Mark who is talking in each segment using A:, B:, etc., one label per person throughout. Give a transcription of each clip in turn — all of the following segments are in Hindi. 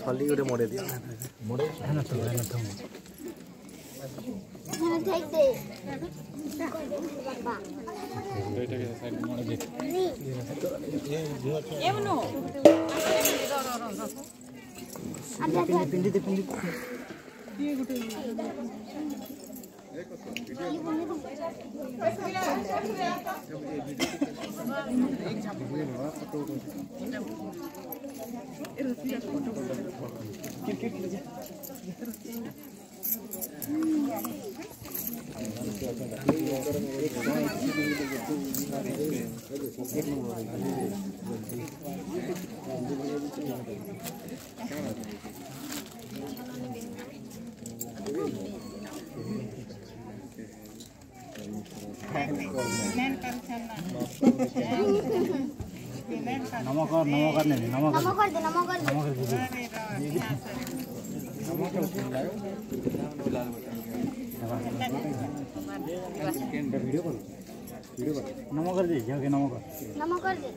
A: थली गोटे मरे दियो मरे ना तो ना तो
B: देख दे
C: बेटा के साइड मरे दे
D: ये बनो
A: पिंडी दे पिंडी
D: ये गुटे
A: नमक नहीं नमक
B: कर दे
A: वीडियो कर नमक कर दे जाके नमक कर दे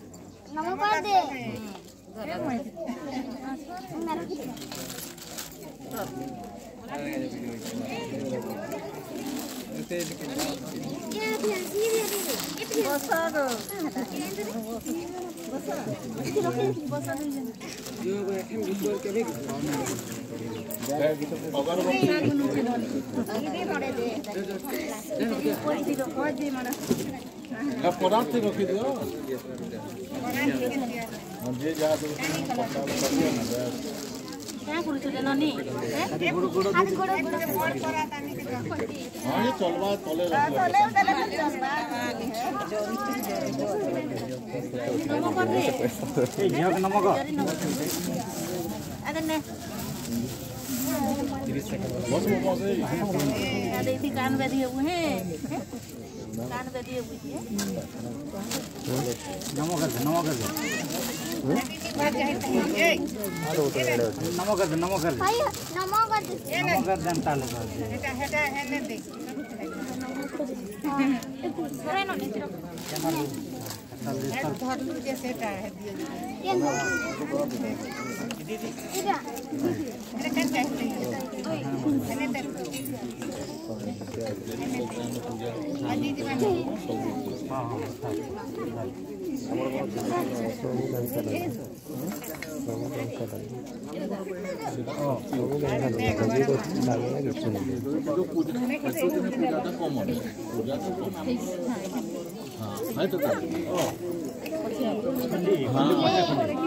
C: पदार्थ रखी दियो जे जा दो
D: क्या करू ननी
C: हां ये चलवा तले
A: ए जग नमक
D: अरे ने
C: बस बस
D: अरे इसी कान में दिए हुए हैं कान में दिए हुए हैं
A: नमक कर दे नमक कर दे
B: भाई नमक कर दे
A: नमक कर जनता ले
D: हेटा हेने दे करे न निचरो धर लू जे सेटा है दिए
B: ये लो इधर
D: अरे कन चाहिए हेने दे अजी दीवानी
A: हां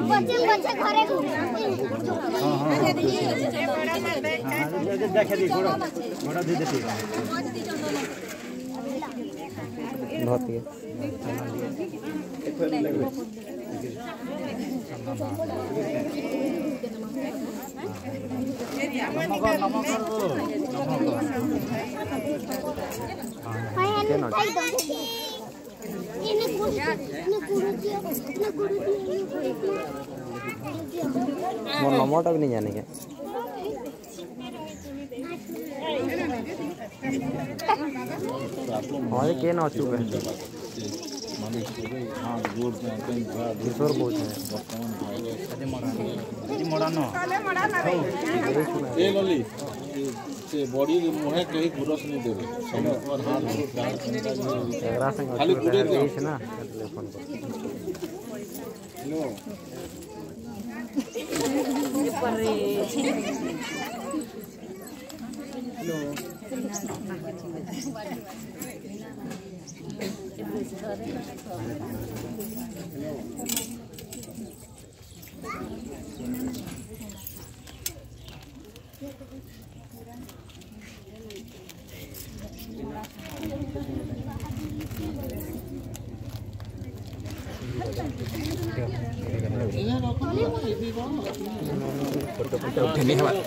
B: बच्चे घरे
A: देखे दी घोड़ा दे देती बहुत ही मोर नमोटा भी नहीं जाने क्या हमारे के ना चुके हैं किशोर बोझ है
C: ए लली से बॉडी मुहे कहीं गुरस नहीं देबे समय पर हाथ खाली गुड़े दे
A: ना टेलीफोन पर
C: हेलो
A: फोटो उठने वाला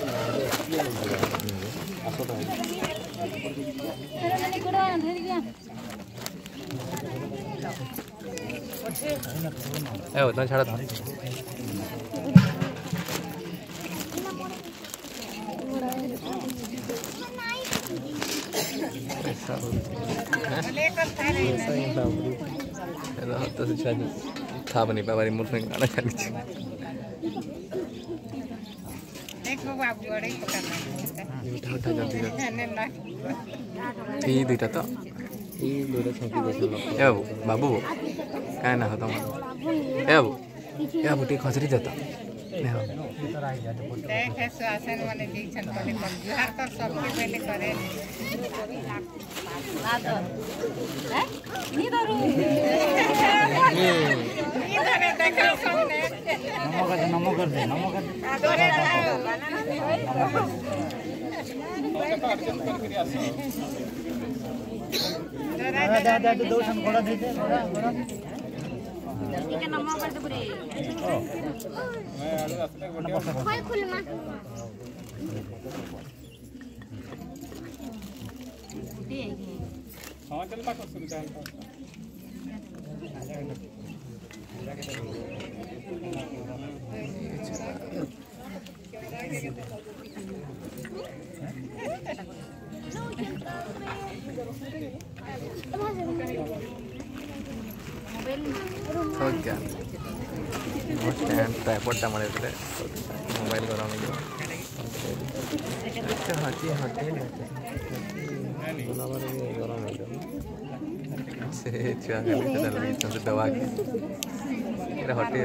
A: उतना छाड़ा था
E: तो था बनी पाबारी मुठ में गाना खाली उठा उठा जल्दी ये दुईटा तो ये दुईटा छकी दे ए बाबू काय ना हो तुम ए बाबू टी खजरी जाता ने हो
F: देख सुहासन वाले दीक्षण पहले बिहार कर सबके पहले करे
D: आदर हैं नीदरू
F: इधर देखो सामने
A: नमो कर दे
F: आदरे
A: दादा दो सन घोड़ा दे दे घोड़ा
D: ठीक है नमो कर दे पूरी
B: खोल खुल मा
A: हां चल पा कर सुविधा
E: तो क्या ट्राइपॉडटा मारे थे मोबाइल गरम हो हाथी हाथी गरम हो से छुआ के दवा के हटे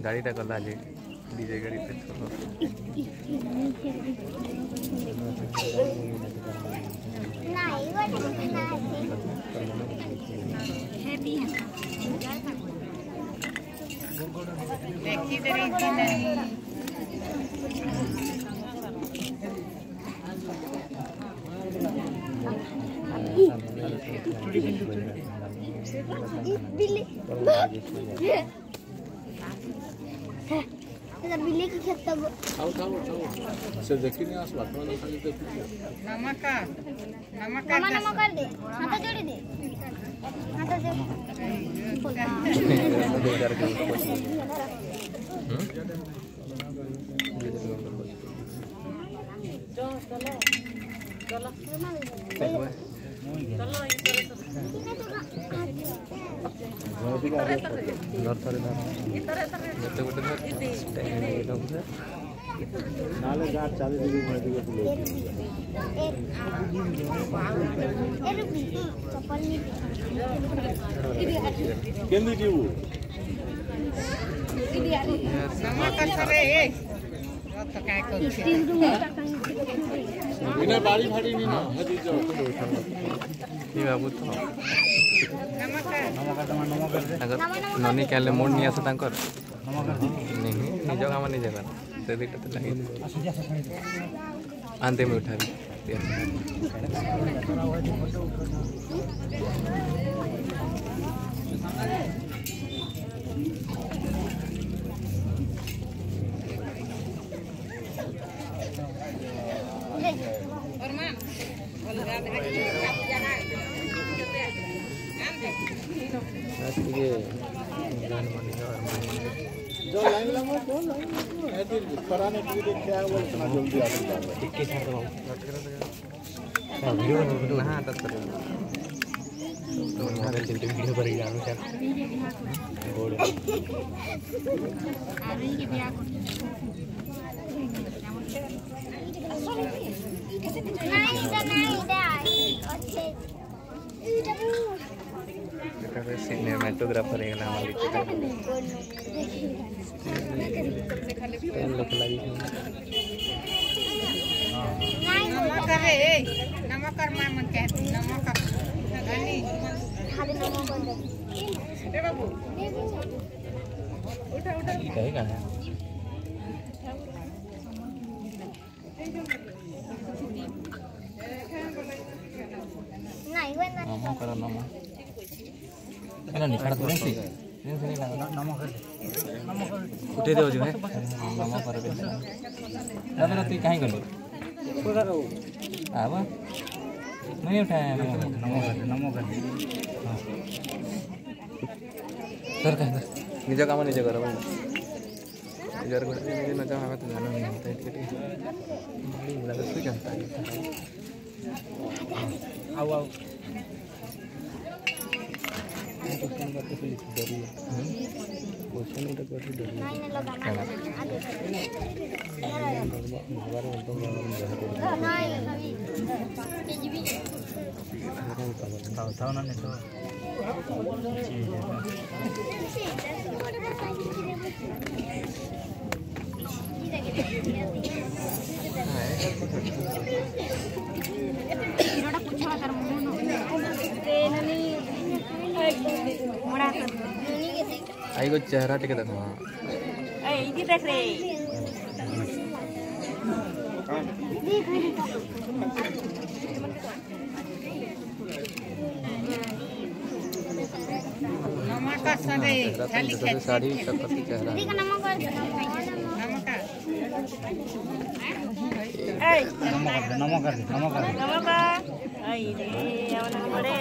E: गाड़ी टा गला जी डीजे गाड़ी पे छोड़ो
B: नहीं
D: हैप्पी है
F: देखी तेरी की नहीं
B: बिल्ली बिल्ली की खेत तब
C: खाओ से देखी नहीं आस बात में खाली देखी
F: नमक
B: नमो कर दे हाथ जोड़ी दे हाथ जोड़ी
C: नाले गाट 40 डिग्री में दिए
B: चप्पल नहीं
C: केंदी जीव
F: नमक करे तो काय करू
C: बिना बाड़ी फाड़ी नहीं ना हदी जो
E: ये बाबू तो
F: नमक
E: अगर ननी के मूड नहीं आसे तांकर नहीं निज काम निजे कर से दिटा तो लगी आंते में उठा भी
C: जो लाइन लगा तो ऐसे कराने के लिए क्या वो इतना जल्दी आ जाता है
E: टिक्के छाड़ दो वीडियो ना आता तो मोबाइल से वीडियो पर ही आनो सर बोल
D: आरी के बिया
B: नहीं अच्छे
E: सिनेमेटोग्राफर है ना
F: नमक करे नमक कर मां कहती नमक गनी
B: खाली नमो कर दे
F: ए बाबू उठा
E: कहीं का है
B: नहीं वो ना
E: नमो करो नमो एना निखाड़ तो नहीं
A: नमो कर दे
E: उठे दे जो है नमो कर दे दादा तू काहे गलो आवा
A: नहीं उठाया नमो कर दे हाँ
E: सर कह निज काम निजे कर निजर गोटे निजे न जाओ हमें तो जाना नहीं होता है सु जानता है
A: आओ आओ tahu nan itu
E: आई को चेहरा टिके देखो
D: इधर देख रे
F: नमक सरे खाली
E: साड़ी चक्कर चेहरा
B: दीदी का नमक कर दे
F: नमक
A: नमो कर दे
D: नमक आई रे आवना करे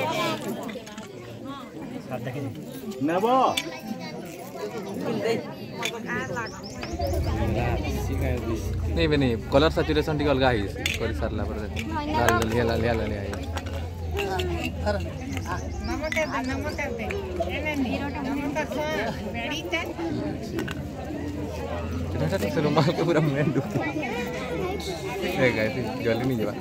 A: साथ देखे
C: नेबो
E: नहीं बे नहीं कलर सैचुरेशन टिके अलग है कर सारला पर लाल लाल
F: नमक कर दे नमक बेड़ी ते
E: এটা তো রুমাল তো পুরো মুয়ে ঢুক এই গাইস জলদি नहीं যাবা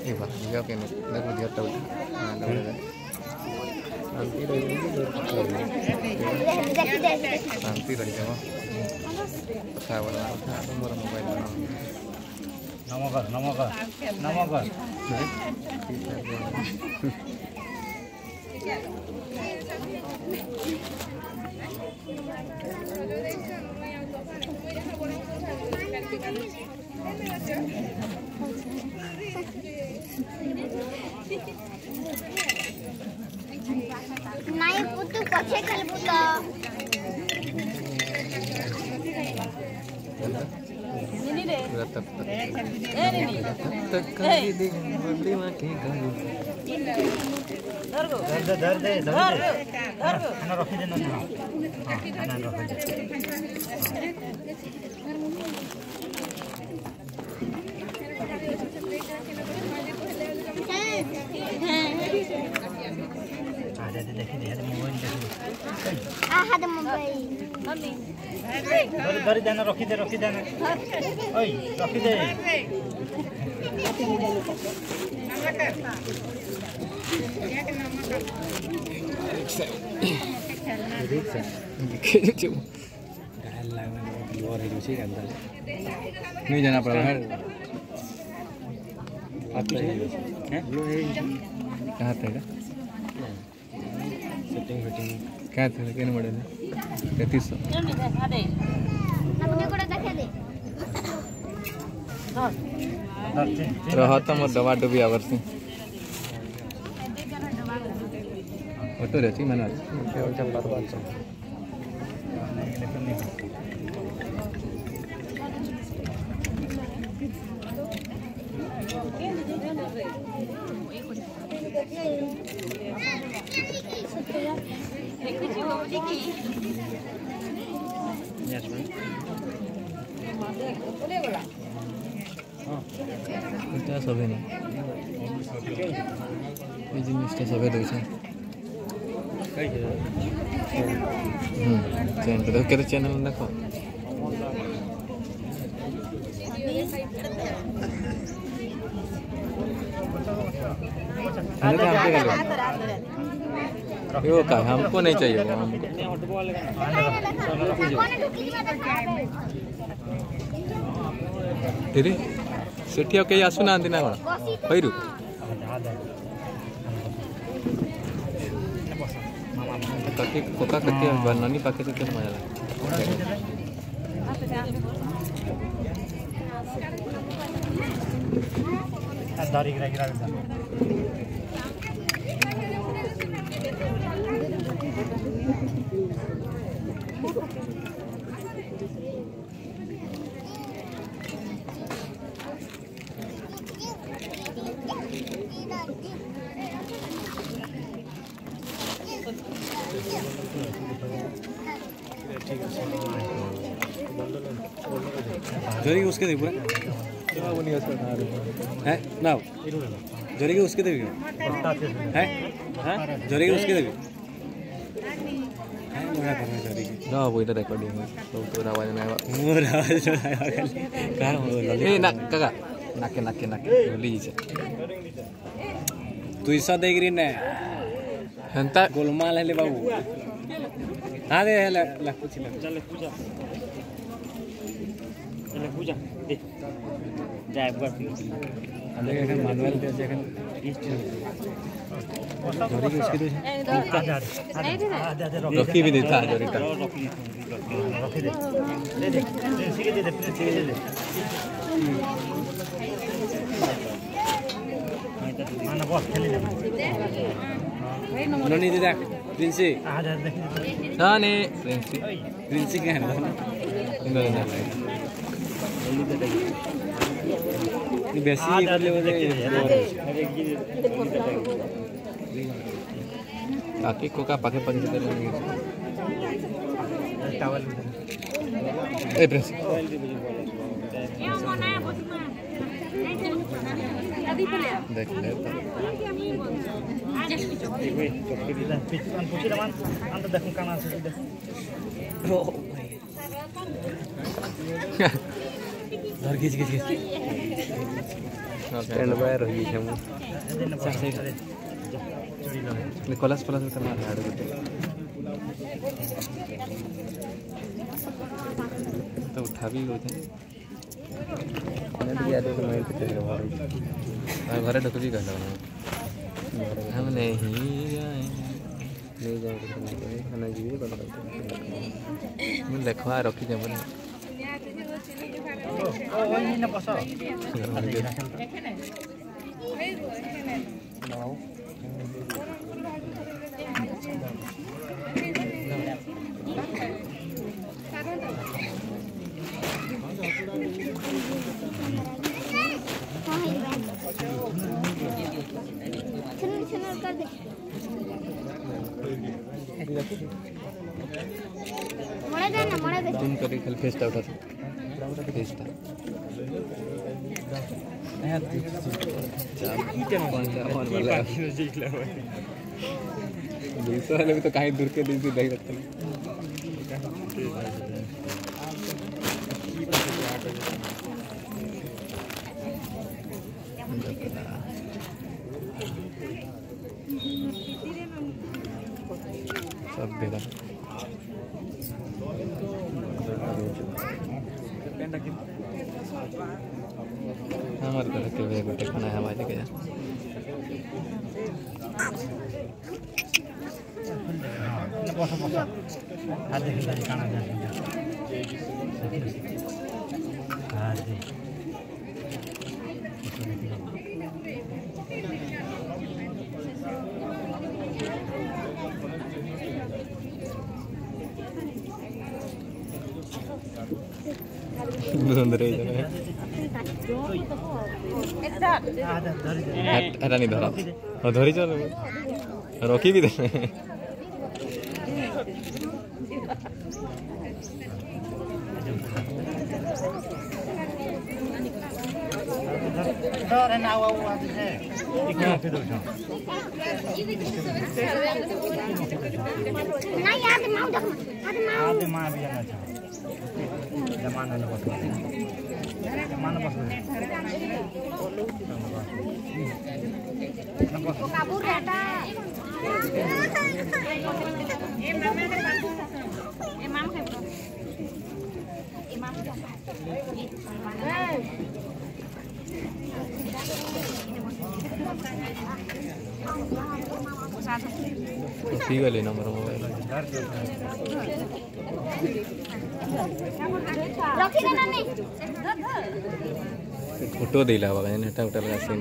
E: ये बात जो के देखो दिया तो हां लगे शांति रही जाओ কথা বলা কথা তোমার মোবাইল
A: नमो कर
B: नाही पुतू पछे खेल पुतो
D: ini deh
E: तब
D: ini
E: तक कभी दिन बड़ी मां के गाली
A: धर दे खाना रखी दे ना हां खाना रखी दे दे देखी दे मोबाइल देखी
B: आहा दे मोबाइल
D: mami
A: धर देना रखी दे ओए रखी दे
E: नहीं जाना पड़ा है कहाँ थे सेटिंग क्या थे क्या मॉडल है 3300
D: ini deh ada
B: namanya கூட देखा दे
E: रहा तो मोर दवा डूबी आवर से ऑटो रहती मैंने केवल चंपा बात से क्या सब है ना ये जिनिस सब है दोस्त चैनल तो क्या चैनल देखो वो का हमको नहीं चाहिए वो हमको तेरे सेठी के आसुना ना कौन पैरु कति कोका कति ननी पाखे तो क्या मजा लगा
A: दारी गिरा
E: जोरी के उसके दे पूरा है ना जोरी के उसके दे है जोरी के उसके दे ना वो इधर रिकॉर्डिंग है तो पूरा आवाज में मोर आवाज का ए ना काका नाके नाके नाके बोली जे तू इसा देगिरी ने हंता गोलमाल है ले बाबू हां दे ला कुछ ले चल पूजा दे जाए बात देख एखन मानुअल दे एखन ईस्ट जोरी के उसके दे रखी भी देता जोरी का रखी दे दे सीके दे सीके दे माना बॉस खेले दे ननी दे देख प्रिंसी हां ने प्रिंसी के है ना बेसी करले बोले काकी को का पाके पाके से टावल ए प्रिंस देख ले पूछी रमान अंत देखो काना से धर खींच खींच स्टैंड बाय रही है हम कलस प्लस में करना है तो उठा भी होते हैं घरे ढक भी कहना हम नहीं जाए देखो रखी जाए
B: कर दे मोड़े दे ना मोड़े दे
E: तुम कभी कल फेस्टा उठा फेस्टा दूसरा वाले भी तो कहीं दूर के दिन से नहीं रखते सब बेला हमारे घर के वे गोटे खाना है हमारे के नहीं धरा धरी चल रखी भी दे
B: kabur ada imam
E: ठीक है लेना मेरा मोबाइल
B: रखी देना नहीं
E: फोटो दिला बाबा ने हटा उठा लगा सीन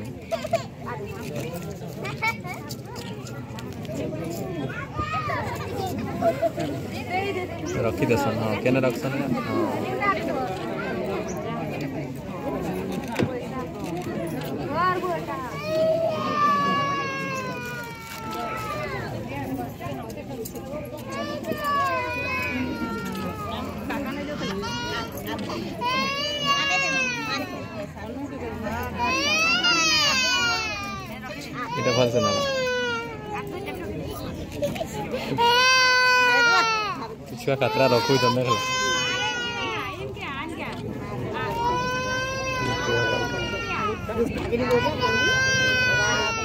E: रखी दसन हां केना रखसन हां
B: और बोटा आने दे
E: এটা ভালছে না छुआ कतरा रखु जमे गला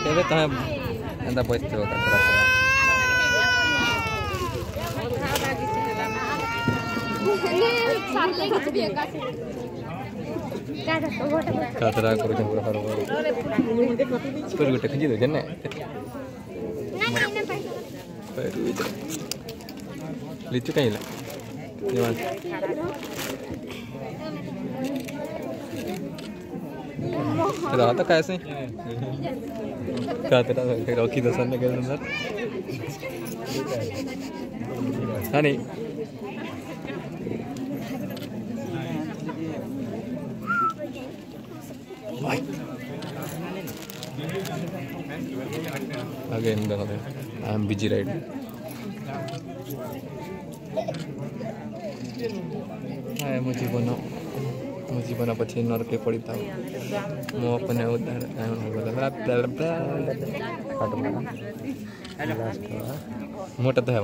E: केबे तहे एंदा बचते हो कतरा कतरा करू जम पूरा करू पर गोटे खजी दे जने लिचु कहीं ला जवान रहा तो कैसे क्या तेरा रॉकी दसन ने कैसे अंदर हाँ नहीं again I am busy right हाय मो जीवन पछे नरके पड़ता मो अपने उद्धार मोटा तो है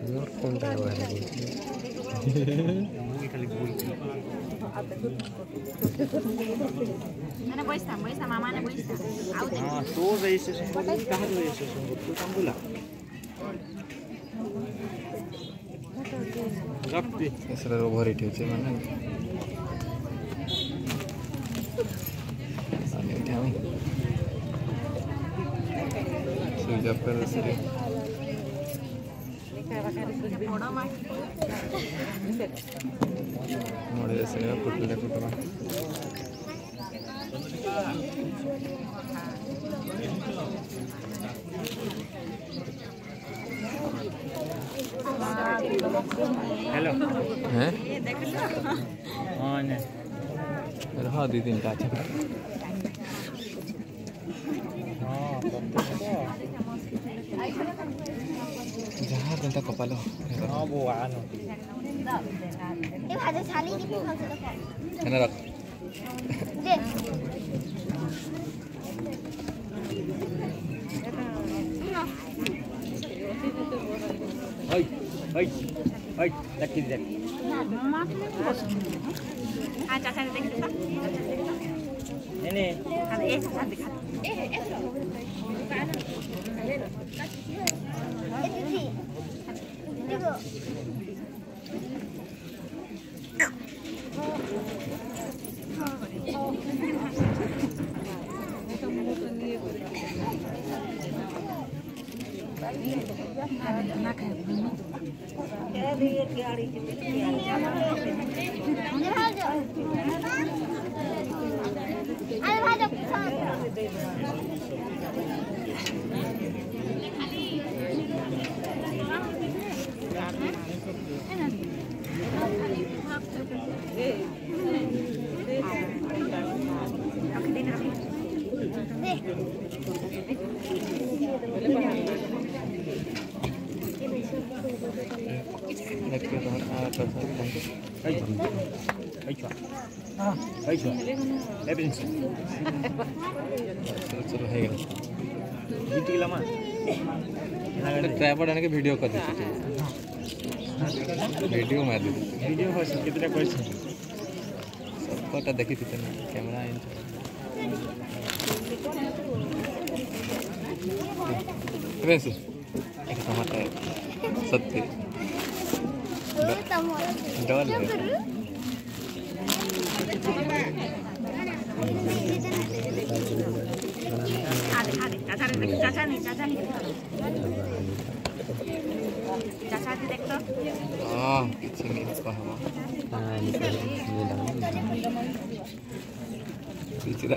E: मोर कोनटा
D: मैंने पैसा मामा ने पैसा आउ दे
A: हां तो रजिस्ट्रेशन को कहां रजिस्ट्रेशन को काम बोला रखते
E: इसरा ओवर हिट होचे माने आने ठाम सुजा पर से मोड़े से कुटले कुटवा
A: हेलो
E: हैं
A: हां ने
E: रहा दी दिन का अच्छा
A: हां
E: जहां जनता कपालो
A: हां वो आनो
B: ये भाजा छाली कितनी खाल से देखो
E: है ना रख
B: दे
A: ओय लकी दे
D: हां चाचा ने देख लो
A: ने
D: हां ए चाचा दिखा
B: देखो
E: लगे तो आ कर चलो है ड्राइवर आने के वीडियो कर दे वीडियो मार दे
A: वीडियो हो कितना क्वेश्चन
E: सबका देखी थी कैमरा फ्रेंड्स एक टमाटर सत्य डबल
D: चाचा नहीं चाचा देख तो
E: किसी नहीं पीछे